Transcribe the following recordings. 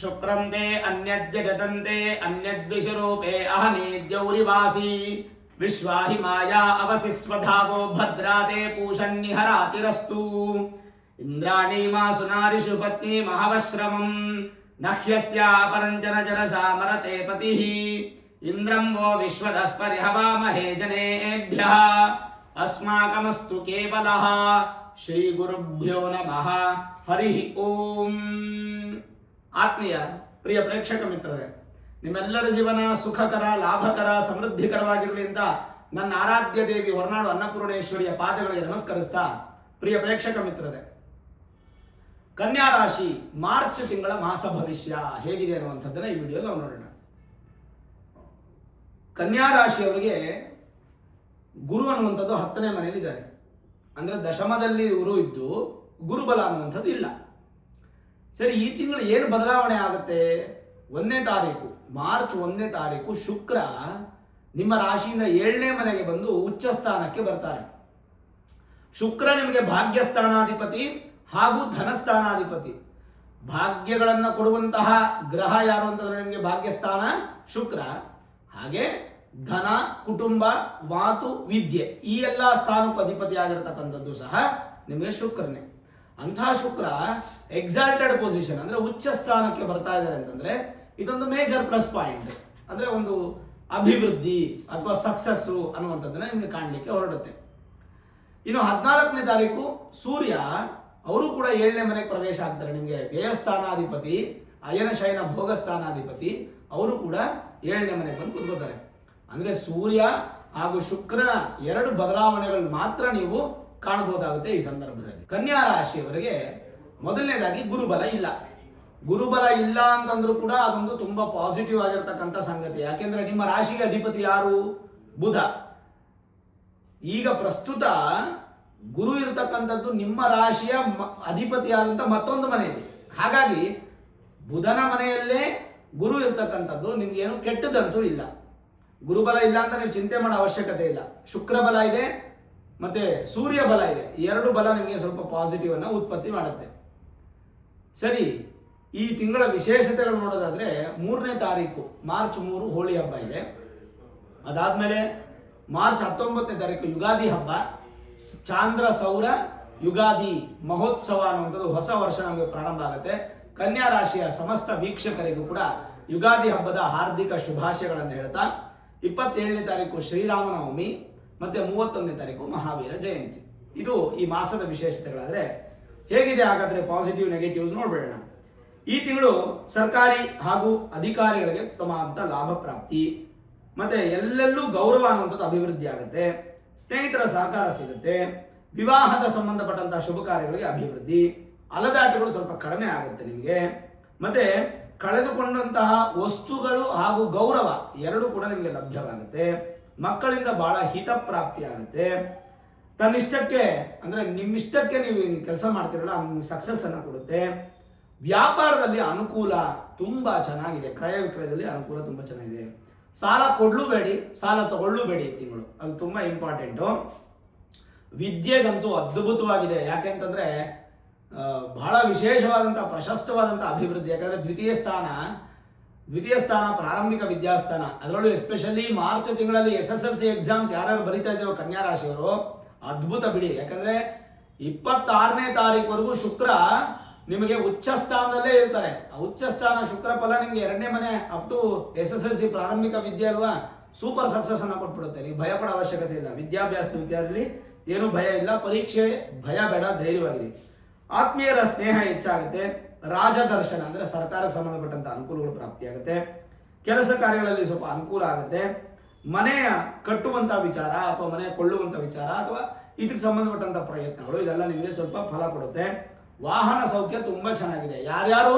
ಶುಕ್ರಂತೆ ಅನ್ಯದ್ಯ ಜತಂತೆ ಅನ್ಯದ್ವಿಷರೂಪೇ ಅಹನೇದ್ಯೌರಿವಾಸಿ ವಿಶ್ವಾಹಿ ಮಾಯಾ ಅವಸಿಸ್ವಧಾವೋ ಭದ್ರಾತೆ ಪೂಷನ್ನಿಹರಾತಿರಸ್ತು ಇಂದ್ರಾಣಿ ಮಾಸುನಾರಿಷು ಪತ್ನಿ ಮಹವಶ್ರಮಂ ನಹ್ಯಸ್ಯ ಪರಂಚನ ಜನಸಾ ಮರತೆ ಪತಿಃ ಇಂದ್ರಂ ವೋ ವಿಶ್ವದಸ್ಪರಿಹವಾಮಹೇ ಜನೇಭ್ಯಃ ಅಸ್ಮಾಕಮಸ್ತು ಕೇವಲಃ ಶ್ರೀ ಗುರುಭ್ಯೋ ನಮಃ ಹರಿ ಓಂ. ಆತ್ಮೀಯ ಪ್ರಿಯ ಪ್ರೇಕ್ಷಕ ಮಿತ್ರರೇ, ನಿಮ್ಮೆಲ್ಲರ ಜೀವನ ಸುಖಕರ, ಲಾಭಕರ, ಸಮೃದ್ಧಿಕರವಾಗಿರಲಿ ಅಂತ ನನ್ನ ಆರಾಧ್ಯ ದೇವಿ ಹೊರನಾಡು ಅನ್ನಪೂರ್ಣೇಶ್ವರಿಯ ಪಾದಗಳಿಗೆ ನಮಸ್ಕರಿಸ್ತಾ, ಪ್ರಿಯ ಪ್ರೇಕ್ಷಕ ಮಿತ್ರರೇ, ಕನ್ಯಾ ರಾಶಿ ಮಾರ್ಚ್ ತಿಂಗಳ ಮಾಸ ಭವಿಷ್ಯ ಹೇಗಿದೆ ಅನ್ನುವಂಥದ್ದನ್ನ ಈ ವಿಡಿಯೋದಲ್ಲಿ ನಾವು ನೋಡೋಣ. ಕನ್ಯಾ ರಾಶಿಯವರಿಗೆ ಗುರು ಅನ್ನುವಂಥದ್ದು 10ನೇ ಮನೆಯಲ್ಲಿದ್ದಾರೆ. ಅಂದ್ರೆ ದಶಮದಲ್ಲಿ ಗುರು ಇದ್ದು ಗುರುಬಲ ಅನ್ನುವಂಥದ್ದು ಇಲ್ಲ. ಸರಿ, ಈ ತಿಂಗಳು ಏನು ಬದಲಾವಣೆ ಆಗುತ್ತೆ? 1ನೇ ತಾರೀಕು ಮಾರ್ಚ್ 1ನೇ ತಾರೀಕು ಶುಕ್ರ ನಿಮ್ಮ ರಾಶಿಯಿಂದ 7ನೇ ಮನೆಗೆ ಬಂದು ಉಚ್ಚ ಸ್ಥಾನಕ್ಕೆ ಬರ್ತಾರೆ. ಶುಕ್ರ ನಿಮಗೆ ಭಾಗ್ಯಸ್ಥಾನಾಧಿಪತಿ ಹಾಗೂ ಧನಸ್ಥಾನಾಧಿಪತಿ. ಭಾಗ್ಯಗಳನ್ನು ಕೊಡುವಂತಹ ಗ್ರಹ ಯಾರು ಅಂತಂದ್ರೆ ನಿಮಗೆ ಭಾಗ್ಯಸ್ಥಾನ ಶುಕ್ರ. ಹಾಗೆ ಧನ, ಕುಟುಂಬ, ಮಾತು, ವಿದ್ಯೆ ಈ ಎಲ್ಲ ಸ್ಥಾನಕ್ಕೂ ಅಧಿಪತಿ ಆಗಿರತಕ್ಕಂಥದ್ದು ಸಹ ನಿಮಗೆ ಶುಕ್ರನೇ. ಅಂತಹ ಶುಕ್ರ ಎಕ್ಸಾಲ್ಟೆಡ್ ಪೊಸಿಷನ್ ಅಂದ್ರೆ ಉಚ್ಚ ಸ್ಥಾನಕ್ಕೆ ಬರ್ತಾ ಇದ್ದಾರೆ ಅಂತಂದ್ರೆ ಇದೊಂದು ಮೇಜರ್ ಪ್ಲಸ್ ಪಾಯಿಂಟ್. ಅಂದ್ರೆ ಒಂದು ಅಭಿವೃದ್ಧಿ ಅಥವಾ ಸಕ್ಸಸ್ಸು ಅನ್ನುವಂಥದ್ದನ್ನ ನಿಮಗೆ ಕಾಣಲಿಕ್ಕೆ ಹೊರಡುತ್ತೆ. ಇನ್ನು 14ನೇ ತಾರೀಕು ಸೂರ್ಯ ಅವರು ಕೂಡ 7ನೇ ಮನೆಗೆ ಪ್ರವೇಶ ಆಗ್ತಾರೆ. ನಿಮಗೆ ವ್ಯಯಸ್ಥಾನಾಧಿಪತಿ, ಅಯನ ಶಯನ ಭೋಗಸ್ಥಾನಾಧಿಪತಿ ಅವರು ಕೂಡ 7ನೇ ಮನೆಗೆ ಬಂದು ಕೂತ್ಕೋತಾರೆ. ಅಂದ್ರೆ ಸೂರ್ಯ ಹಾಗೂ ಶುಕ್ರನ 2 ಬದಲಾವಣೆಗಳು ಮಾತ್ರ ನೀವು ಕಾಣಬಹುದಾಗುತ್ತೆ ಈ ಸಂದರ್ಭದಲ್ಲಿ. ಕನ್ಯಾ ರಾಶಿಯವರಿಗೆ ಮೊದಲನೇದಾಗಿ ಗುರುಬಲ ಇಲ್ಲ. ಗುರುಬಲ ಇಲ್ಲ ಅಂತಂದ್ರೂ ಕೂಡ ಅದೊಂದು ತುಂಬಾ ಪಾಸಿಟಿವ್ ಆಗಿರ್ತಕ್ಕಂಥ ಸಂಗತಿ. ಯಾಕೆಂದ್ರೆ ನಿಮ್ಮ ರಾಶಿಗೆ ಅಧಿಪತಿ ಯಾರು? ಬುಧ. ಈಗ ಪ್ರಸ್ತುತ ಗುರು ಇರತಕ್ಕಂಥದ್ದು ನಿಮ್ಮ ರಾಶಿಯ ಅಧಿಪತಿಯಾದಂಥ ಮತ್ತೊಂದು ಮನೆಯಲ್ಲಿ. ಹಾಗಾಗಿ ಬುಧನ ಮನೆಯಲ್ಲೇ ಗುರು ಇರ್ತಕ್ಕಂಥದ್ದು ನಿಮ್ಗೆ ಏನು ಕೆಟ್ಟದಂತೂ ಇಲ್ಲ. ಗುರುಬಲ ಇಲ್ಲ ಅಂತ ನೀವು ಚಿಂತೆ ಮಾಡೋ ಅವಶ್ಯಕತೆ ಇಲ್ಲ. ಶುಕ್ರ ಬಲ ಇದೆ ಮತ್ತೆ ಸೂರ್ಯ ಬಲ ಇದೆ. 2 ಬಲ ನಿಮಗೆ ಸ್ವಲ್ಪ ಪಾಸಿಟಿವ್ ಅನ್ನ ಉತ್ಪತ್ತಿ ಮಾಡುತ್ತೆ. ಸರಿ, ಈ ತಿಂಗಳ ವಿಶೇಷತೆಗಳು ನೋಡೋದಾದ್ರೆ 3ನೇ ತಾರೀಕು ಮಾರ್ಚ್ 3 ಹೋಳಿ ಹಬ್ಬ ಇದೆ. ಅದಾದ್ಮೇಲೆ ಮಾರ್ಚ್ 19ನೇ ತಾರೀಕು ಯುಗಾದಿ ಹಬ್ಬ, ಚಾಂದ್ರ ಸೌರ ಯುಗಾದಿ ಮಹೋತ್ಸವ ಅನ್ನುವಂಥದ್ದು ಹೊಸ ವರ್ಷ ನಮಗೆ ಪ್ರಾರಂಭ ಆಗುತ್ತೆ. ಕನ್ಯಾ ರಾಶಿಯ ಸಮಸ್ತ ವೀಕ್ಷಕರಿಗೂ ಕೂಡ ಯುಗಾದಿ ಹಬ್ಬದ ಹಾರ್ದಿಕ ಶುಭಾಶಯಗಳನ್ನು ಹೇಳ್ತಾ 27ನೇ ತಾರೀಕು ಶ್ರೀರಾಮನವಮಿ ಮತ್ತೆ 31ನೇ ತಾರೀಕು ಮಹಾವೀರ ಜಯಂತಿ. ಇದು ಈ ಮಾಸದ ವಿಶೇಷತೆಗಳಾದ್ರೆ ಹೇಗಿದೆ ಹಾಗಾದ್ರೆ ಪಾಸಿಟಿವ್ ನೆಗೆಟಿವ್ಸ್ ನೋಡ್ಬೇಡ. ಈ ತಿಂಗಳು ಸರ್ಕಾರಿ ಹಾಗೂ ಅಧಿಕಾರಿಗಳಿಗೆ ತಮ್ಮ ಲಾಭ ಪ್ರಾಪ್ತಿ, ಮತ್ತೆ ಎಲ್ಲೆಲ್ಲೂ ಗೌರವ ಅನ್ನುವಂಥದ್ದು ಅಭಿವೃದ್ಧಿ ಆಗುತ್ತೆ. ಸ್ನೇಹಿತರ ಸಹಕಾರ ಸಿಗುತ್ತೆ. ವಿವಾಹದ ಸಂಬಂಧಪಟ್ಟಂತಹ ಶುಭ ಕಾರ್ಯಗಳಿಗೆ ಅಭಿವೃದ್ಧಿ. ಅಲದಾಟಗಳು ಸ್ವಲ್ಪ ಕಡಿಮೆ ಆಗುತ್ತೆ ನಿಮಗೆ. ಮತ್ತೆ ಕಳೆದುಕೊಂಡಂತಹ ವಸ್ತುಗಳು ಹಾಗೂ ಗೌರವ 2 ಕೂಡ ನಿಮಗೆ ಲಭ್ಯವಾಗುತ್ತೆ. ಮಕ್ಕಳಿಂದ ಬಹಳ ಹಿತ ಪ್ರಾಪ್ತಿ ಆಗುತ್ತೆ. ತನ್ನಿಷ್ಟಕ್ಕೆ ಅಂದ್ರೆ ನಿಮ್ಮಿಷ್ಟಕ್ಕೆ ನೀವು ಕೆಲಸ ಮಾಡ್ತಿರಲ್ಲ ಸಕ್ಸಸ್ ಅನ್ನು ಕೊಡುತ್ತೆ. ವ್ಯಾಪಾರದಲ್ಲಿ ಅನುಕೂಲ ತುಂಬಾ ಚೆನ್ನಾಗಿದೆ. ಕ್ರಯ ವಿಕ್ರಯದಲ್ಲಿ ಅನುಕೂಲ ತುಂಬಾ ಚೆನ್ನಾಗಿದೆ. ಸಾಲ ಕೊಡ್ಲೂಬೇಡಿ, ಸಾಲ ತಗೊಳ್ಳೂಬೇಡಿ ಈ ತಿಂಗಳು, ಅದು ತುಂಬಾ ಇಂಪಾರ್ಟೆಂಟು. ವಿದ್ಯೆಗಂತೂ ಅದ್ಭುತವಾಗಿದೆ. ಯಾಕೆಂತಂದ್ರೆ ಬಹಳ ವಿಶೇಷವಾದಂತಹ ಪ್ರಶಸ್ತವಾದಂತಹ ಅಭಿವೃದ್ಧಿ. ಯಾಕಂದ್ರೆ ದ್ವಿತೀಯ ಸ್ಥಾನ ಪ್ರಾರಂಭಿಕ ವಿದ್ಯಾಸ್ಥಾನ. ಅದರಲ್ಲೂ ಎಸ್ಪೆಷಲಿ ಮಾರ್ಚ್ ತಿಂಗಳಲ್ಲಿ SSLC ಎಕ್ಸಾಮ್ಸ್ ಯಾರ್ಯಾರು ಬರೀತಾ ಇದ್ದಾರೋ ಕನ್ಯಾ ರಾಶಿಯವರು ಅದ್ಭುತ ಬಿಡಿ. ಯಾಕಂದ್ರೆ 26ನೇ ತಾರೀಕುವರೆಗೂ ಶುಕ್ರ ನಿಮಗೆ ಉಚ್ಚ ಸ್ಥಾನದಲ್ಲೇ ಇರ್ತಾರೆ. ಆ ಉಚ್ಚ ಸ್ಥಾನ ಶುಕ್ರ ಫಲ ನಿಮಗೆ 2ನೇ ಮನೆ ಅಪ್ ಟು SSLC ಪ್ರಾರಂಭಿಕ ವಿದ್ಯೆ ಅಲ್ವಾ, ಸೂಪರ್ ಸಕ್ಸಸ್ ಅನ್ನ ಕೊಟ್ಬಿಡುತ್ತೆ. ನೀವು ಭಯ ಪಡೋ ಅವಶ್ಯಕತೆ ಇಲ್ಲ. ವಿದ್ಯಾಭ್ಯಾಸದ ವಿದ್ಯಾರ್ಥಿ ಏನು ಭಯ ಇಲ್ಲ. ಪರೀಕ್ಷೆ ಭಯ ಬೇಡ, ಧೈರ್ಯವಾಗಿರಿ. ಆತ್ಮೀಯರ ಸ್ನೇಹ ಹೆಚ್ಚಾಗುತ್ತೆ. ರಾಜದರ್ಶನ ಅಂದ್ರೆ ಸರ್ಕಾರಕ್ಕೆ ಸಂಬಂಧಪಟ್ಟಂತ ಅನುಕೂಲಗಳು ಪ್ರಾಪ್ತಿಯಾಗುತ್ತೆ. ಕೆಲಸ ಕಾರ್ಯಗಳಲ್ಲಿ ಸ್ವಲ್ಪ ಅನುಕೂಲ ಆಗುತ್ತೆ. ಮನೆಯ ಕಟ್ಟುವಂತ ವಿಚಾರ ಅಥವಾ ಮನೆ ಕೊಳ್ಳುವಂತ ವಿಚಾರ ಅಥವಾ ಇದಕ್ಕೆ ಸಂಬಂಧಪಟ್ಟಂತ ಪ್ರಯತ್ನಗಳು ಇದೆಲ್ಲ ನಿಮಗೆ ಸ್ವಲ್ಪ ಫಲ ಕೊಡುತ್ತೆ. ವಾಹನ ಸೌಖ್ಯ ತುಂಬಾ ಚೆನ್ನಾಗಿದೆ. ಯಾರ್ಯಾರು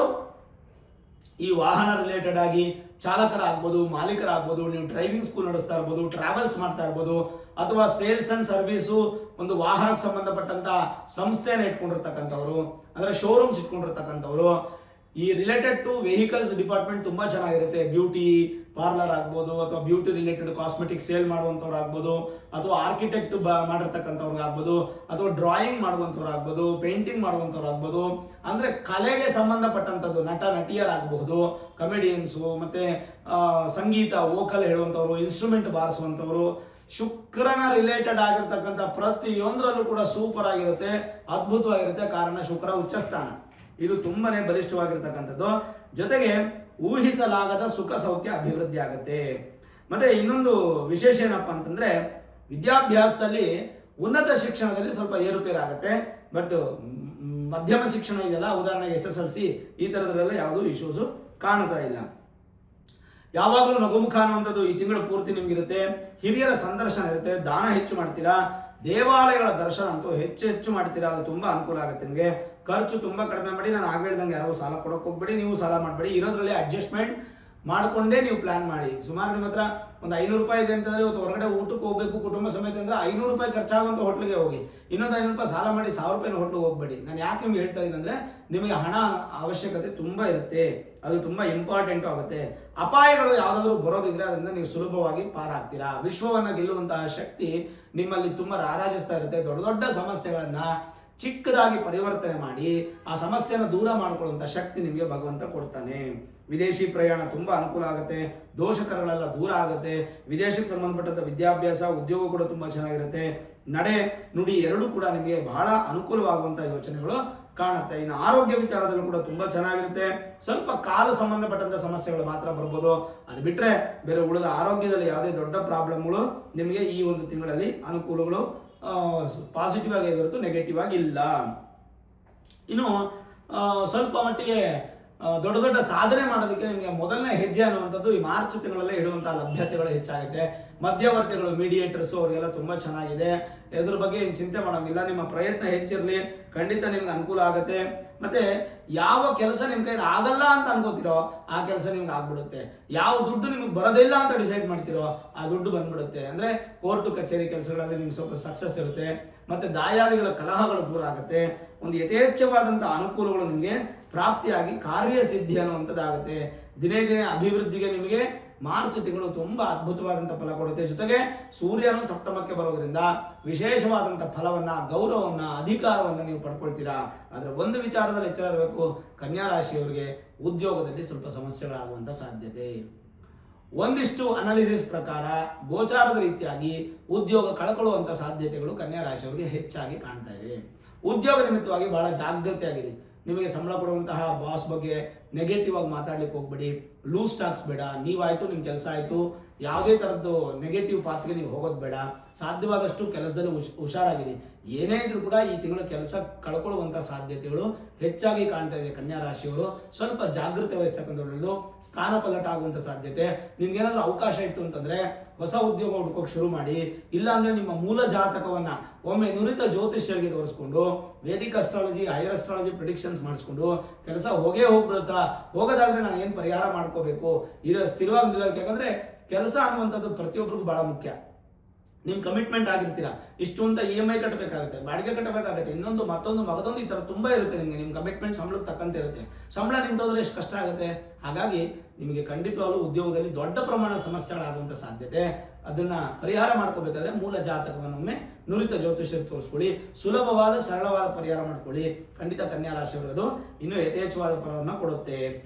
ಈ ವಾಹನ ರಿಲೇಟೆಡ್ ಆಗಿ ಚಾಲಕರಾಗ್ಬೋದು, ಮಾಲೀಕರಾಗ್ಬೋದು, ನೀವು ಡ್ರೈವಿಂಗ್ ಸ್ಕೂಲ್ ನಡೆಸ್ತಾ ಇರ್ಬೋದು, ಟ್ರಾವೆಲ್ಸ್ ಮಾಡ್ತಾ ಇರ್ಬೋದು, ಅಥವಾ ಸೇಲ್ಸ್ ಅಂಡ್ ಸರ್ವಿಸು ಒಂದು ವಾಹನಕ್ಕೆ ಸಂಬಂಧಪಟ್ಟಂತ ಸಂಸ್ಥೆಯನ್ನು ಇಟ್ಕೊಂಡಿರ್ತಕ್ಕಂಥವ್ರು, ಅಂದ್ರೆ ಶೋರೂಮ್ಸ್ ಇಟ್ಕೊಂಡಿರ್ತಕ್ಕಂಥವ್ರು, ಈ ರಿಲೇಟೆಡ್ ಟು ವೆಹಿಕಲ್ಸ್ ಡಿಪಾರ್ಟ್ಮೆಂಟ್ ತುಂಬಾ ಚೆನ್ನಾಗಿರುತ್ತೆ. ಬ್ಯೂಟಿ ಪಾರ್ಲರ್ ಆಗ್ಬೋದು, ಅಥವಾ ಬ್ಯೂಟಿ ರಿಲೇಟೆಡ್ ಕಾಸ್ಮೆಟಿಕ್ ಸೇಲ್ ಮಾಡುವಂಥವ್ರು ಆಗ್ಬೋದು, ಅಥವಾ ಆರ್ಕಿಟೆಕ್ಟ್ ಮಾಡಿರ್ತಕ್ಕಂಥವ್ರು ಆಗ್ಬೋದು, ಅಥವಾ ಡ್ರಾಯಿಂಗ್ ಮಾಡುವಂಥವ್ರು ಆಗ್ಬೋದು, ಪೇಂಟಿಂಗ್ ಮಾಡುವಂಥವ್ರು ಆಗ್ಬೋದು, ಅಂದ್ರೆ ಕಲೆಗೆ ಸಂಬಂಧಪಟ್ಟಂಥದ್ದು ನಟ ನಟಿಯರಾಗಬಹುದು, ಕಮಿಡಿಯನ್ಸು, ಮತ್ತೆ ಸಂಗೀತ ವೋಕಲ್ ಹೇಳುವಂಥವ್ರು, ಇನ್ಸ್ಟ್ರೂಮೆಂಟ್ ಬಾರಿಸುವಂಥವ್ರು, ಶುಕ್ರನ ರಿಲೇಟೆಡ್ ಆಗಿರ್ತಕ್ಕಂಥ ಪ್ರತಿಯೊಂದರಲ್ಲೂ ಕೂಡ ಸೂಪರ್ ಆಗಿರುತ್ತೆ, ಅದ್ಭುತವಾಗಿರುತ್ತೆ. ಕಾರಣ ಶುಕ್ರ ಉಚ್ಚಸ್ಥಾನ, ಇದು ತುಂಬಾನೇ ಬಲಿಷ್ಠವಾಗಿರ್ತಕ್ಕಂಥದ್ದು. ಜೊತೆಗೆ ಊಹಿಸಲಾಗದ ಸುಖ ಸೌಖ್ಯ ಅಭಿವೃದ್ಧಿ ಆಗುತ್ತೆ. ಮತ್ತೆ ಇನ್ನೊಂದು ವಿಶೇಷ ಏನಪ್ಪಾ ಅಂತಂದ್ರೆ, ವಿದ್ಯಾಭ್ಯಾಸದಲ್ಲಿ ಉನ್ನತ ಶಿಕ್ಷಣದಲ್ಲಿ ಸ್ವಲ್ಪ ಏರುಪೇರು ಆಗುತ್ತೆ. ಬಟ್ ಮಧ್ಯಮ ಶಿಕ್ಷಣ ಇದೆಯಲ್ಲ, ಉದಾಹರಣೆಗೆ SSLC ಈ ತರದ್ರೆಲ್ಲ ಯಾವುದೂ ಇಶ್ಯೂಸ್ ಕಾಣ್ತಾ ಇಲ್ಲ. ಯಾವಾಗಲೂ ನಗುಮುಖ ಅನ್ನುವಂಥದ್ದು ಈ ತಿಂಗಳು ಪೂರ್ತಿ ನಿಮ್ಗಿರುತ್ತೆ. ಹಿರಿಯರ ಸಂದರ್ಶನ ಇರುತ್ತೆ, ದಾನ ಹೆಚ್ಚು ಮಾಡ್ತೀರಾ, ದೇವಾಲಯಗಳ ದರ್ಶನ ಅಂತೂ ಹೆಚ್ಚು ಮಾಡ್ತೀರಾ, ಅದು ತುಂಬಾ ಅನುಕೂಲ ಆಗುತ್ತೆ ನಿಮಗೆ. ಖರ್ಚು ತುಂಬಾ ಕಡಿಮೆ ಮಾಡಿ, ನಾನು ಆಗ ಹೇಳ್ದಂಗೆ ಯಾರೋ ಸಾಲ ಕೊಡೋಕೆ ಹೋಗ್ಬೇಡಿ, ನೀವು ಸಾಲ ಮಾಡಬೇಡಿ, ಇರೋದ್ರಲ್ಲಿ ಅಡ್ಜಸ್ಟ್ಮೆಂಟ್ ಮಾಡಿಕೊಂಡೇ ನೀವು ಪ್ಲಾನ್ ಮಾಡಿ. ಸುಮಾರು ನಿಮ್ಮ ಹತ್ರ ಒಂದು 500 ರೂಪಾಯಿ ಇದೆ ಅಂತಂದ್ರೆ, ಇವತ್ತು ಹೊರಗಡೆ ಊಟಕ್ಕೆ ಹೋಗ್ಬೇಕು ಕುಟುಂಬ ಸಮೇತ ಅಂದ್ರೆ 500 ರೂಪಾಯಿ ಖರ್ಚಾಗುವಂಥ ಹೋಟ್ಲಿಗೆ ಹೋಗಿ, ಇನ್ನೊಂದು 500 ರೂಪಾಯಿ ಸಾಲ ಮಾಡಿ 1000 ರೂಪಾಯಿ ಹೋಟ್ಲಿಗೆ ಹೋಗ್ಬೇಡಿ. ನಾನು ಯಾಕೆ ನಿಮ್ಗೆ ಹೇಳ್ತಾ ಇದ್ದೀನಿ ಅಂದ್ರೆ, ನಿಮಗೆ ಹಣ ಅವಶ್ಯಕತೆ ತುಂಬಾ ಇರುತ್ತೆ, ಅದು ತುಂಬಾ ಇಂಪಾರ್ಟೆಂಟ್ ಆಗುತ್ತೆ. ಅಪಾಯಗಳು ಯಾವ್ದಾದ್ರು ಬರೋದಿದ್ರೆ ಅದರಿಂದ ನೀವು ಸುಲಭವಾಗಿ ಪಾರಾಗ್ತೀರಾ. ವಿಶ್ವವನ್ನ ಗೆಲ್ಲುವಂತಹ ಶಕ್ತಿ ನಿಮ್ಮಲ್ಲಿ ತುಂಬಾ ರಾರಾಜಿಸ್ತಾ ಇರುತ್ತೆ. ದೊಡ್ಡ ದೊಡ್ಡ ಸಮಸ್ಯೆಗಳನ್ನ ಚಿಕ್ಕದಾಗಿ ಪರಿವರ್ತನೆ ಮಾಡಿ ಆ ಸಮಸ್ಯೆನ ದೂರ ಮಾಡಿಕೊಳ್ಳುವಂತ ಶಕ್ತಿ ನಿಮಗೆ ಭಗವಂತ ಕೊಡ್ತಾನೆ. ವಿದೇಶಿ ಪ್ರಯಾಣ ತುಂಬಾ ಅನುಕೂಲ ಆಗುತ್ತೆ, ದೋಷಕರಗಳೆಲ್ಲ ದೂರ ಆಗುತ್ತೆ. ವಿದೇಶಕ್ಕೆ ಸಂಬಂಧಪಟ್ಟಂತ ವಿದ್ಯಾಭ್ಯಾಸ, ಉದ್ಯೋಗ ಕೂಡ ತುಂಬಾ ಚೆನ್ನಾಗಿರುತ್ತೆ. ನಡೆ ನುಡಿ ಎರಡೂ ಕೂಡ ನಿಮಗೆ ಬಹಳ ಅನುಕೂಲವಾಗುವಂತಹ ಯೋಚನೆಗಳು ಕಾಣುತ್ತೆ. ಇನ್ನು ಆರೋಗ್ಯ ವಿಚಾರದಲ್ಲೂ ಕೂಡ ತುಂಬಾ ಚೆನ್ನಾಗಿರುತ್ತೆ. ಸ್ವಲ್ಪ ಕಾಲು ಸಂಬಂಧಪಟ್ಟಂತ ಸಮಸ್ಯೆಗಳು ಮಾತ್ರ ಬರ್ಬೋದು, ಅದು ಬಿಟ್ರೆ ಬೇರೆ ಉಳಿದ ಆರೋಗ್ಯದಲ್ಲಿ ಯಾವುದೇ ದೊಡ್ಡ ಪ್ರಾಬ್ಲಮ್ಗಳು ನಿಮಗೆ ಈ ಒಂದು ತಿಂಗಳಲ್ಲಿ ಅನುಕೂಲಗಳು ಪಾಸಿಟಿವ್ ಆಗಿ ಹೊರತು ನೆಗೆಟಿವ್ ಆಗಿ ಇಲ್ಲ. ಇನ್ನು ಸ್ವಲ್ಪ ಮಟ್ಟಿಗೆ ದೊಡ್ಡ ದೊಡ್ಡ ಸಾಧನೆ ಮಾಡೋದಕ್ಕೆ ನಿಮಗೆ ಮೊದಲನೇ ಹೆಜ್ಜೆ ಅನ್ನುವಂಥದ್ದು ಈ ಮಾರ್ಚ್ ತಿಂಗಳಲ್ಲೇ ಇಡುವಂತಹ ಲಭ್ಯತೆಗಳು ಹೆಚ್ಚಾಗುತ್ತೆ. ಮಧ್ಯವರ್ತಿಗಳು, ಮೀಡಿಯೇಟರ್ಸ್ ಅವರಿಗೆಲ್ಲ ತುಂಬಾ ಚೆನ್ನಾಗಿದೆ, ಇದ್ರ ಬಗ್ಗೆ ಏನು ಚಿಂತೆ ಮಾಡೋಂಗಿಲ್ಲ. ನಿಮ್ಮ ಪ್ರಯತ್ನ ಹೆಚ್ಚಿರಲಿ, ಖಂಡಿತ ನಿಮ್ಗೆ ಅನುಕೂಲ ಆಗುತ್ತೆ. ಮತ್ತೆ ಯಾವ ಕೆಲಸ ನಿಮ್ ಕೈಲಿ ಆಗಲ್ಲ ಅಂತ ಅನ್ಕೋತಿರೋ ಆ ಕೆಲಸ ನಿಮ್ಗೆ ಆಗ್ಬಿಡುತ್ತೆ. ಯಾವ ದುಡ್ಡು ನಿಮ್ಗೆ ಬರೋದಿಲ್ಲ ಅಂತ ಡಿಸೈಡ್ ಮಾಡ್ತಿರೋ ಆ ದುಡ್ಡು ಬಂದ್ಬಿಡುತ್ತೆ. ಅಂದ್ರೆ ಕೋರ್ಟು ಕಚೇರಿ ಕೆಲಸಗಳಲ್ಲಿ ನಿಮ್ಗೆ ಸ್ವಲ್ಪ ಸಕ್ಸಸ್ ಇರುತ್ತೆ. ಮತ್ತೆ ದಾಯಾದಿಗಳ ಕಲಹಗಳು ದೂರ ಆಗುತ್ತೆ. ಒಂದು ಯಥೇಚ್ಛವಾದಂತಹ ಅನುಕೂಲಗಳು ನಿಮಗೆ ಪ್ರಾಪ್ತಿಯಾಗಿ ಕಾರ್ಯಸಿದ್ಧಿ ಅನ್ನುವಂಥದ್ದಾಗುತ್ತೆ. ದಿನೇ ದಿನೇ ಅಭಿವೃದ್ಧಿಗೆ ನಿಮಗೆ ಮಾರ್ಚ್ ತಿಂಗಳು ತುಂಬಾ ಅದ್ಭುತವಾದಂತಹ ಫಲ ಕೊಡುತ್ತೆ. ಜೊತೆಗೆ ಸೂರ್ಯನು ಸಪ್ತಮಕ್ಕೆ ಬರೋದ್ರಿಂದ ವಿಶೇಷವಾದಂತಹ ಫಲವನ್ನ, ಗೌರವವನ್ನ, ಅಧಿಕಾರವನ್ನ ನೀವು ಪಡ್ಕೊಳ್ತೀರಾ. ಆದ್ರೆ ಒಂದು ವಿಚಾರದಲ್ಲಿ ಎಚ್ಚರ ಇರಬೇಕು, ಕನ್ಯಾ ರಾಶಿಯವರಿಗೆ ಉದ್ಯೋಗದಲ್ಲಿ ಸ್ವಲ್ಪ ಸಮಸ್ಯೆಗಳಾಗುವಂತ ಸಾಧ್ಯತೆ. ಒಂದಿಷ್ಟು ಅನಾಲಿಸಿಸ್ ಪ್ರಕಾರ ಗೋಚಾರದ ರೀತಿಯಾಗಿ ಉದ್ಯೋಗ ಕಳ್ಕೊಳ್ಳುವಂತ ಸಾಧ್ಯತೆಗಳು ಕನ್ಯಾ ರಾಶಿಯವರಿಗೆ ಹೆಚ್ಚಾಗಿ ಕಾಣ್ತಾ ಇದೆ. ಉದ್ಯೋಗ ನಿಮಿತ್ತವಾಗಿ ಬಹಳ ಜಾಗೃತಿಯಾಗಿರಿ. ನಿಮಗೆ ಸಂಬಳ ಕೊಡುವಂತಹ ಬಾಸ್ ಬಗ್ಗೆ ನೆಗೆಟಿವ್ ಆಗಿ ಮಾತಾಡ್ಲಿಕ್ಕೆ ಹೋಗ್ಬೇಡಿ. ಲೂಸ್ ಟಾಕ್ಸ್ ಬೇಡ. ನೀವಾಯ್ತು, ನಿಮ್ಮ ಕೆಲಸ ಆಯ್ತು, ಯಾವುದೇ ತರದ್ದು ನೆಗೆಟಿವ್ ಪಾತ್ಗೆ ನೀವು ಹೋಗೋದು ಬೇಡ. ಸಾಧ್ಯವಾದಷ್ಟು ಕೆಲಸದಲ್ಲಿ ಹುಷಾರಾಗಿರಿ. ಏನೇ ಇದ್ರೂ ಕೂಡ ಈ ತಿಂಗಳು ಕೆಲಸ ಕಳ್ಕೊಳ್ಳುವಂತಹ ಸಾಧ್ಯತೆಗಳು ಹೆಚ್ಚಾಗಿ ಕಾಣ್ತಾ ಇದೆ. ಕನ್ಯಾ ರಾಶಿಯವರು ಸ್ವಲ್ಪ ಜಾಗೃತಿ ವಹಿಸ್ತಕ್ಕಂಥದ್ದು, ಸ್ಥಾನ ಪಲ್ಲಟ ಆಗುವಂತ ಸಾಧ್ಯತೆ. ನಿಮ್ಗೇನಾದ್ರೂ ಅವಕಾಶ ಇತ್ತು ಅಂತಂದ್ರೆ ಹೊಸ ಉದ್ಯೋಗ ಹುಡ್ಕೋಕ್ ಶುರು ಮಾಡಿ. ಇಲ್ಲ ಅಂದ್ರೆ ನಿಮ್ಮ ಮೂಲ ಜಾತಕವನ್ನ ಒಮ್ಮೆ ನುರಿತ ಜ್ಯೋತಿಷ್ಯರಿಗೆ ತೋರಿಸ್ಕೊಂಡು, Vedic astrology, higher astrology predictions ಮಾಡಿಸ್ಕೊಂಡು ಕೆಲಸ ಹೋಗ್ಬಿಡುತ್ತಾ, ಹೋಗೋದಾದ್ರೆ ನಾನು ಏನ್ ಪರಿಹಾರ ಮಾಡ್ಕೋಬೇಕು, ಸ್ಥಿರವಾಗಿ ನಿಲ್ಲೋಕೆ. ಯಾಕಂದ್ರೆ ಕೆಲಸ ಅನ್ನುವಂಥದ್ದು ಪ್ರತಿಯೊಬ್ಬರಿಗೂ ಬಹಳ ಮುಖ್ಯ. ನಿಮ್ ಕಮಿಟ್ಮೆಂಟ್ ಆಗಿರ್ತೀರಾ, ಇಷ್ಟು ಅಂತ EMI ಕಟ್ಟಬೇಕಾಗುತ್ತೆ, ಬಾಡಿಗೆ ಕಟ್ಟಬೇಕಾಗುತ್ತೆ, ಇನ್ನೊಂದು ಮತ್ತೊಂದು ಈ ತರ ತುಂಬಾ ಇರುತ್ತೆ. ನಿಮ್ ಕಮಿಟ್ಮೆಂಟ್ ಸಂಬಳಕ್ಕೆ ತಕ್ಕಂತೆ ಇರುತ್ತೆ. ಸಂಬಳ ನಿಂತೋದ್ರೆ ಎಷ್ಟು ಕಷ್ಟ ಆಗುತ್ತೆ. ಹಾಗಾಗಿ ನಿಮಗೆ ಖಂಡಿತವಾಗ್ಲೂ ಉದ್ಯೋಗದಲ್ಲಿ ದೊಡ್ಡ ಪ್ರಮಾಣದ ಸಮಸ್ಯೆಗಳಾಗುವಂತ ಸಾಧ್ಯತೆ. ಅದನ್ನ ಪರಿಹಾರ ಮಾಡ್ಕೋಬೇಕಾದ್ರೆ ಮೂಲ ಜಾತಕವನ್ನೊಮ್ಮೆ ನುರಿತ ಜ್ಯೋತಿಷ್ಯರಿಗೆ ತೋರಿಸ್ಕೊಳ್ಳಿ. ಸುಲಭವಾದ ಸರಳವಾದ ಪರಿಹಾರ ಮಾಡ್ಕೊಳ್ಳಿ. ಖಂಡಿತ ಕನ್ಯಾ ರಾಶಿಯವರದು ಇನ್ನೂ ಯಥೇಚ್ಛವಾದ ಫಲವನ್ನ ಕೊಡುತ್ತೆ.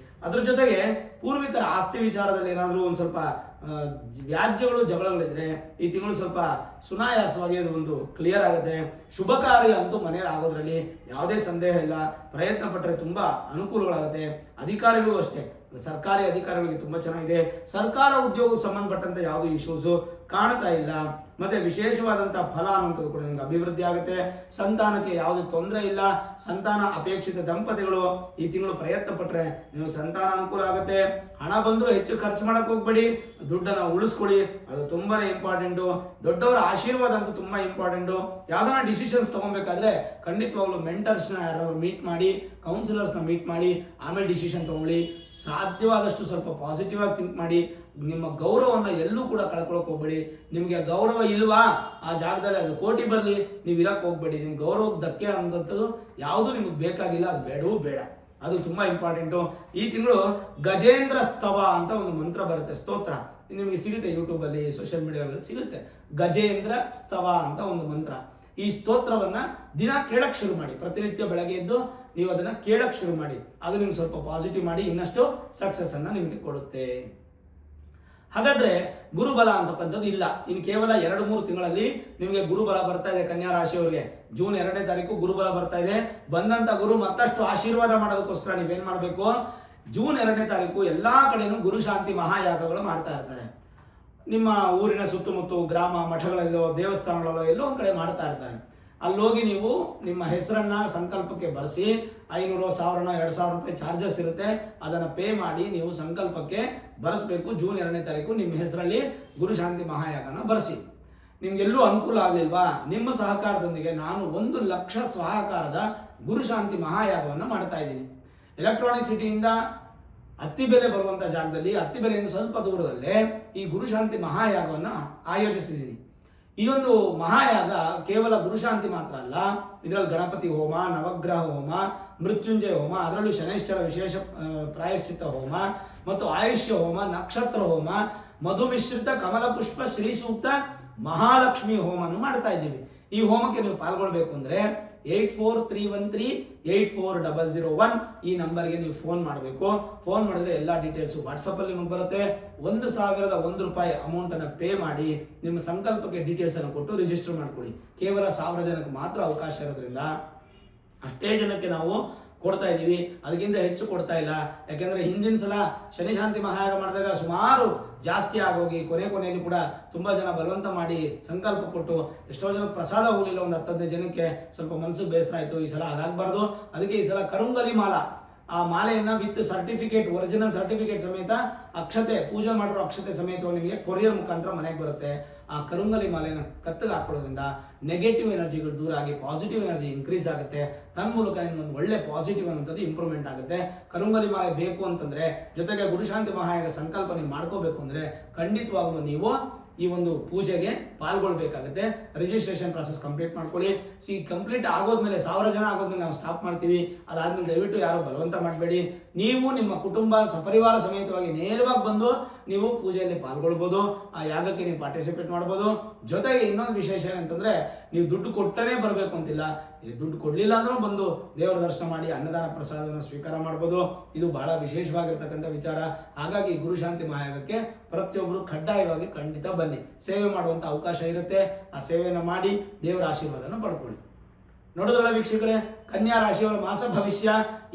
ಅದ್ರ ಜೊತೆಗೆ ಪೂರ್ವಿಕರ ಆಸ್ತಿ ವಿಚಾರದಲ್ಲಿ ಏನಾದರೂ ಒಂದು ಸ್ವಲ್ಪ ವ್ಯಾಜ್ಯಗಳು, ಜಗಳಗಳಿದ್ರೆ ಈ ತಿಂಗಳು ಸ್ವಲ್ಪ ಸುನಾಯಾಸವಾಗಿ ಅದು ಒಂದು ಕ್ಲಿಯರ್ ಆಗುತ್ತೆ. ಶುಭ ಕಾರ್ಯ ಅಂತೂ ಮನೆಯಲ್ಲಿ ಆಗೋದ್ರಲ್ಲಿ ಯಾವುದೇ ಸಂದೇಹ ಇಲ್ಲ. ಪ್ರಯತ್ನ ಪಟ್ಟರೆ ತುಂಬಾ ಅನುಕೂಲಗಳಾಗುತ್ತೆ. ಅಧಿಕಾರಿಗಳು ಅಷ್ಟೇ, ಸರ್ಕಾರಿ ಅಧಿಕಾರಿಗಳಿಗೆ ತುಂಬಾ ಚೆನ್ನಾಗಿದೆ. ಸರ್ಕಾರ ಉದ್ಯೋಗಕ್ಕೆ ಸಂಬಂಧಪಟ್ಟಂತೆ ಯಾವುದೇ ಇಶ್ಯೂಸ್ ಕಾಣ್ತಾ ಇಲ್ಲ. ಮತ್ತೆ ವಿಶೇಷವಾದಂತಹ ಫಲ ಅನ್ನುವಂಥದ್ದು ಕೂಡ ನಿಮ್ಗೆ ಅಭಿವೃದ್ಧಿ ಆಗುತ್ತೆ. ಸಂತಾನಕ್ಕೆ ಯಾವುದೇ ತೊಂದರೆ ಇಲ್ಲ. ಸಂತಾನ ಅಪೇಕ್ಷಿತ ದಂಪತಿಗಳು ಈ ತಿಂಗಳು ಪ್ರಯತ್ನ ಪಟ್ರೆ ನಿಮಗೆ ಸಂತಾನ ಅನುಕೂಲ ಆಗುತ್ತೆ. ಹಣ ಬಂದರೂ ಹೆಚ್ಚು ಖರ್ಚು ಮಾಡಕ್ ಹೋಗ್ಬೇಡಿ, ದುಡ್ಡನ್ನ ಉಳಿಸ್ಕೊಳ್ಳಿ, ಅದು ತುಂಬಾನೇ ಇಂಪಾರ್ಟೆಂಟು. ದೊಡ್ಡವರ ಆಶೀರ್ವಾದ ಅಂತೂ ತುಂಬಾ ಇಂಪಾರ್ಟೆಂಟು. ಯಾವ್ದಾನ ಡಿಸಿಷನ್ಸ್ ತಗೊಬೇಕಾದ್ರೆ ಖಂಡಿತವಾಗ್ಲೂ ಮೆಂಟರ್ಸ್ನ ಯಾರಾದ್ರು ಮೀಟ್ ಮಾಡಿ, ಕೌನ್ಸಿಲರ್ಸ್ನ ಮೀಟ್ ಮಾಡಿ ಆಮೇಲೆ ಡಿಸಿಷನ್ ತಗೊಳ್ಳಿ. ಸಾಧ್ಯವಾದಷ್ಟು ಸ್ವಲ್ಪ ಪಾಸಿಟಿವ್ ಆಗಿ ಥಿಂಕ್ ಮಾಡಿ. ನಿಮ್ಮ ಗೌರವವನ್ನು ಎಲ್ಲೂ ಕೂಡ ಕಳ್ಕೊಳಕ್ ಹೋಗ್ಬೇಡಿ. ನಿಮಗೆ ಗೌರವ ಇಲ್ವಾ ಆ ಜಾಗದಲ್ಲಿ, ಅದು ಕೋಟಿ ಬರಲಿ, ನೀವು ಇರಕ್ಕೆ ಹೋಗ್ಬೇಡಿ. ನಿಮ್ ಗೌರವಕ್ಕೆ ಧಕ್ಕೆ ಅನ್ನೋಂಥದ್ದು ಯಾವುದು ನಿಮಗೆ ಬೇಕಾಗಿಲ್ಲ, ಅದು ಬೇಡವೂ ಬೇಡ. ಅದು ತುಂಬ ಇಂಪಾರ್ಟೆಂಟು. ಈ ತಿಂಗಳು ಗಜೇಂದ್ರ ಸ್ತವ ಅಂತ ಒಂದು ಮಂತ್ರ ಬರುತ್ತೆ, ಸ್ತೋತ್ರ ನಿಮಗೆ ಸಿಗುತ್ತೆ, ಯೂಟ್ಯೂಬಲ್ಲಿ ಸೋಷಿಯಲ್ ಮೀಡಿಯಾದಲ್ಲಿ ಸಿಗುತ್ತೆ. ಗಜೇಂದ್ರ ಸ್ತವ ಅಂತ ಒಂದು ಮಂತ್ರ. ಈ ಸ್ತೋತ್ರವನ್ನ ದಿನ ಕೇಳಕ್ಕೆ ಶುರು ಮಾಡಿ. ಪ್ರತಿನಿತ್ಯ ಬೆಳಗ್ಗೆ ಎದ್ದು ನೀವು ಅದನ್ನ ಕೇಳಕ್ಕೆ ಶುರು ಮಾಡಿ. ಅದು ನಿಮ್ಗೆ ಸ್ವಲ್ಪ ಪಾಸಿಟಿವ್ ಮಾಡಿ ಇನ್ನಷ್ಟು ಸಕ್ಸಸ್ ಅನ್ನ ನಿಮಗೆ ಕೊಡುತ್ತೆ. ಹಾಗಾದ್ರೆ ಗುರುಬಲ ಅಂತಕ್ಕಂಥದ್ದು ಇಲ್ಲ. ಇನ್ನು ಕೇವಲ 2-3 ತಿಂಗಳಲ್ಲಿ ನಿಮಗೆ ಗುರುಬಲ ಬರ್ತಾ ಇದೆ. ಕನ್ಯಾ ರಾಶಿಯವರಿಗೆ ಜೂನ್ 2ನೇ ತಾರೀಕು ಗುರುಬಲ ಬರ್ತಾ ಇದೆ. ಬಂದಂತ ಗುರು ಮತ್ತಷ್ಟು ಆಶೀರ್ವಾದ ಮಾಡೋದಕ್ಕೋಸ್ಕರ ನೀವೇನ್ ಮಾಡಬೇಕು, ಜೂನ್ 2ನೇ ತಾರೀಕು ಎಲ್ಲಾ ಕಡೆನೂ ಗುರು ಶಾಂತಿ ಮಹಾಯಾಗಗಳು ಮಾಡ್ತಾ ಇರ್ತಾರೆ. ನಿಮ್ಮ ಊರಿನ ಸುತ್ತಮುತ್ತ ಗ್ರಾಮ ಮಠಗಳಲ್ಲೋ ದೇವಸ್ಥಾನಗಳಲ್ಲೋ ಎಲ್ಲೋ ಒಂದು ಕಡೆ ಮಾಡ್ತಾ ಇರ್ತಾರೆ. ಅಲ್ಲೋಗಿ ನೀವು ನಿಮ್ಮ ಹೆಸರನ್ನ ಸಂಕಲ್ಪಕ್ಕೆ ಬರೆಸಿ 500, 1000, 2000 ರೂಪಾಯಿ ಚಾರ್ಜಸ್ ಇರುತ್ತೆ. ಅದನ್ನು ಪೇ ಮಾಡಿ ನೀವು ಸಂಕಲ್ಪಕ್ಕೆ ಬರೆಸಬೇಕು. ಜೂನ್ 2ನೇ ತಾರೀಕು ನಿಮ್ಮ ಹೆಸರಲ್ಲಿ ಗುರು ಶಾಂತಿ ಮಹಾಯಾಗನ ಬರೆಸಿ. ನಿಮ್ಗೆಲ್ಲೂ ಅನುಕೂಲ ಆಗಲಿಲ್ವಾ, ನಿಮ್ಮ ಸಹಕಾರದೊಂದಿಗೆ ನಾನು 1 ಲಕ್ಷ ಸಹಕಾರದ ಗುರು ಶಾಂತಿ ಮಹಾಯಾಗವನ್ನು ಮಾಡ್ತಾ ಇದ್ದೀನಿ. ಎಲೆಕ್ಟ್ರಾನಿಕ್ ಸಿಟಿಯಿಂದ ಅತ್ತಿಬೆಲೆ ಬರುವಂಥ ಜಾಗದಲ್ಲಿ, ಅತ್ತಿಬೆಲೆಯಿಂದ ಸ್ವಲ್ಪ ದೂರದಲ್ಲೇ ಈ ಗುರುಶಾಂತಿ ಮಹಾಯಾಗವನ್ನು ಆಯೋಜಿಸಿದ್ದೀನಿ. ಈ ಒಂದು ಮಹಾಯಾಗ ಕೇವಲ ಗುರುಶಾಂತಿ ಮಾತ್ರ ಅಲ್ಲ, ಇದರಲ್ಲಿ ಗಣಪತಿ ಹೋಮ, ನವಗ್ರಹ ಹೋಮ, ಮೃತ್ಯುಂಜಯ ಹೋಮ, ಅದರಲ್ಲೂ ಶನೈಶ್ಚರ ವಿಶೇಷ ಪ್ರಾಯಶ್ಚಿತ್ತ ಹೋಮ ಮತ್ತು ಆಯುಷ್ಯ ಹೋಮ, ನಕ್ಷತ್ರ ಹೋಮ, ಮಧುಮಿಶ್ರಿತ ಕಮಲ ಪುಷ್ಪ ಶ್ರೀ ಸೂಕ್ತ ಮಹಾಲಕ್ಷ್ಮಿ ಹೋಮನ್ನು ಮಾಡ್ತಾ ಇದ್ದೀವಿ. ಈ ಹೋಮಕ್ಕೆ ನೀವು ಪಾಲ್ಗೊಳ್ಬೇಕು ಅಂದರೆ 8431384001 ಈ ನಂಬರ್ಗೆ ನೀವು ಫೋನ್ ಮಾಡಬೇಕು. ಫೋನ್ ಮಾಡಿದ್ರೆ ಎಲ್ಲ ಡೀಟೇಲ್ಸು ವಾಟ್ಸಪ್ಪಲ್ಲಿ ನಿಮಗೆ ಬರುತ್ತೆ. 1,001 ರೂಪಾಯಿ ಅಮೌಂಟನ್ನು ಪೇ ಮಾಡಿ ನಿಮ್ಮ ಸಂಕಲ್ಪಕ್ಕೆ ಡೀಟೇಲ್ಸನ್ನು ಕೊಟ್ಟು ರಿಜಿಸ್ಟರ್ ಮಾಡ್ಕೊಳ್ಳಿ. ಕೇವಲ 1000 ಜನಕ್ಕೆ ಮಾತ್ರ ಅವಕಾಶ ಇರೋದ್ರಿಂದ ಅಷ್ಟೇ ಜನಕ್ಕೆ ನಾವು ಕೊಡ್ತಾ ಇದ್ದೀವಿ, ಅದಕ್ಕಿಂತ ಹೆಚ್ಚು ಕೊಡ್ತಾ ಇಲ್ಲ. ಯಾಕೆಂದರೆ ಹಿಂದಿನ ಸಲ ಶನಿ ಶಾಂತಿ ಮಹಾಯಾಗ ಮಾಡಿದಾಗ ಸುಮಾರು ಜಾಸ್ತಿ ಆಗೋಗಿ ಕೊನೆಯಲ್ಲಿ ಕೂಡ ತುಂಬ ಜನ ಬಲವಂತ ಮಾಡಿ ಸಂಕಲ್ಪ ಕೊಟ್ಟು ಎಷ್ಟೋ ಜನ ಪ್ರಸಾದ ಹೋಗಲಿಲ್ಲ. ಒಂದು 10-15 ಜನಕ್ಕೆ ಸ್ವಲ್ಪ ಮನಸ್ಸಿಗೆ ಬೇಸರ ಆಯಿತು. ಈ ಸಲ ಅದಾಗಬಾರ್ದು, ಅದಕ್ಕೆ ಈ ಸಲ ಕರುಂಗಲಿ ಮಾಲಾ, ಆ ಮಾಲೆಯನ್ನು ವಿತ್ ಸರ್ಟಿಫಿಕೇಟ್, ಒರಿಜಿನಲ್ ಸರ್ಟಿಫಿಕೇಟ್ ಸಮೇತ, ಅಕ್ಷತೆ, ಪೂಜೆ ಮಾಡಿರೋ ಅಕ್ಷತೆ ಸಮೇತ ನಿಮಗೆ ಕೊರಿಯರ್ ಮುಖಾಂತರ ಮನೆಗೆ ಬರುತ್ತೆ. ಆ ಕರುಂಗಲಿ ಮಾಲೆಯನ್ನು ಕತ್ತಿಗೆ ಹಾಕೊಳ್ಳೋದ್ರಿಂದ ನೆಗೆಟಿವ್ ಎನರ್ಜಿಗಳು ದೂರ ಆಗಿ ಪಾಸಿಟಿವ್ ಎನರ್ಜಿ ಇನ್ಕ್ರೀಸ್ ಆಗುತ್ತೆ. ತನ್ಮೂಲಕ ನಿಮ್ಗೊಂದು ಒಳ್ಳೆ ಪಾಸಿಟಿವ್ ಅನ್ನೋಂಥದ್ದು ಇಂಪ್ರೂವ್ಮೆಂಟ್ ಆಗುತ್ತೆ. ಕರುಂಗಲಿ ಮಾಲೆ ಬೇಕು ಅಂತಂದ್ರೆ, ಜೊತೆಗೆ ಗುರುಶಾಂತಿ ಮಹಾಯಾಗ ಸಂಕಲ್ಪ ನೀವು ಮಾಡ್ಕೋಬೇಕು ಅಂದ್ರೆ ಖಂಡಿತವಾಗ್ಲೂ ನೀವು ಈ ಒಂದು ಪೂಜೆಗೆ ಪಾಲ್ಗೊಳ್ಬೇಕಾಗುತ್ತೆ. ರಿಜಿಸ್ಟ್ರೇಷನ್ ಪ್ರಾಸೆಸ್ ಕಂಪ್ಲೀಟ್ ಮಾಡ್ಕೊಳ್ಳಿ. ಕಂಪ್ಲೀಟ್ ಆಗೋದ್ಮೇಲೆ 1000 ಜನ ಆಗೋದ್ಮೇಲೆ ನಾವು ಸ್ಟಾಪ್ ಮಾಡ್ತೀವಿ. ಅದಾದ್ಮೇಲೆ ದಯವಿಟ್ಟು ಯಾರು ಬಲವಂತ ಮಾಡಬೇಡಿ. ನೀವು ನಿಮ್ಮ ಕುಟುಂಬ ಸಪರಿವಾರ ಸಮೇತವಾಗಿ ನೇರವಾಗಿ ಬಂದು ನೀವು ಪೂಜೆಯಲ್ಲಿ ಪಾಲ್ಗೊಳ್ಬೋದು. ಆ ಯಾಗಕ್ಕೆ ನೀವು ಪಾರ್ಟಿಸಿಪೇಟ್ ಮಾಡ್ಬೋದು. ಜೊತೆಗೆ ಇನ್ನೊಂದು ವಿಶೇಷ ಏನಂತಂದ್ರೆ, ನೀವು ದುಡ್ಡು ಕೊಟ್ಟರೆ ಬರಬೇಕು ಅಂತಿಲ್ಲ. ದುಡ್ಡು ಕೊಡ್ಲಿಲ್ಲ ಅಂದ್ರೂ ಬಂದು ದೇವರ ದರ್ಶನ ಮಾಡಿ ಅನ್ನದಾನ ಪ್ರಸಾದವನ್ನು ಸ್ವೀಕಾರ ಮಾಡ್ಬೋದು. ಇದು ಬಹಳ ವಿಶೇಷವಾಗಿರ್ತಕ್ಕಂಥ ವಿಚಾರ. ಹಾಗಾಗಿ ಗುರುಶಾಂತಿ ಮಹಾಯಾಗಕ್ಕೆ ಪ್ರತಿಯೊಬ್ಬರು ಕಡ್ಡಾಯವಾಗಿ ಖಂಡಿತ ಬನ್ನಿ. ಸೇವೆ ಮಾಡುವಂಥ ಅವಕಾಶ ಇರುತ್ತೆ. ಆ ಸೇವೆಯನ್ನು ಮಾಡಿ ದೇವರ ಆಶೀರ್ವಾದನ ಪಡ್ಕೊಳ್ಳಿ. ನೋಡಿದ್ರಲ್ಲ ವೀಕ್ಷಕರೇ, ಕನ್ಯಾ ರಾಶಿಯವರ ಮಾಸ ಭವಿಷ್ಯ.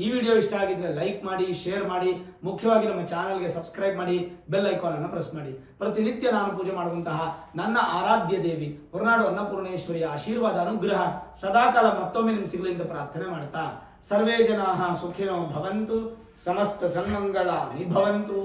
ಈ ವಿಡಿಯೋ ಇಷ್ಟ ಆಗಿದ್ರೆ ಲೈಕ್ ಮಾಡಿ, ಶೇರ್ ಮಾಡಿ, ಮುಖ್ಯವಾಗಿ ನಮ್ಮ ಚಾನಲ್ಗೆ ಸಬ್ಸ್ಕ್ರೈಬ್ ಮಾಡಿ, ಬೆಲ್ ಐಕಾನ್ ಅನ್ನು ಪ್ರೆಸ್ ಮಾಡಿ. ಪ್ರತಿನಿತ್ಯ ನಾನು ಪೂಜೆ ಮಾಡುವಂತಹ ನನ್ನ ಆರಾಧ್ಯ ದೇವಿ ಹೊರನಾಡು ಅನ್ನಪೂರ್ಣೇಶ್ವರಿಯ ಆಶೀರ್ವಾದ ಅನುಗ್ರಹ ಸದಾಕಾಲ ಮತ್ತೊಮ್ಮೆ ನಿಮ್ಗೆ ಸಿಗಲಿ ಅಂತ ಪ್ರಾರ್ಥನೆ ಮಾಡ್ತಾ, ಸರ್ವೇ ಜನಾಃ ಸುಖಿನೋ ಭವಂತು, ಸಮಸ್ತ ಸನ್ಮಂಗಳಾನಿ ಭವಂತು.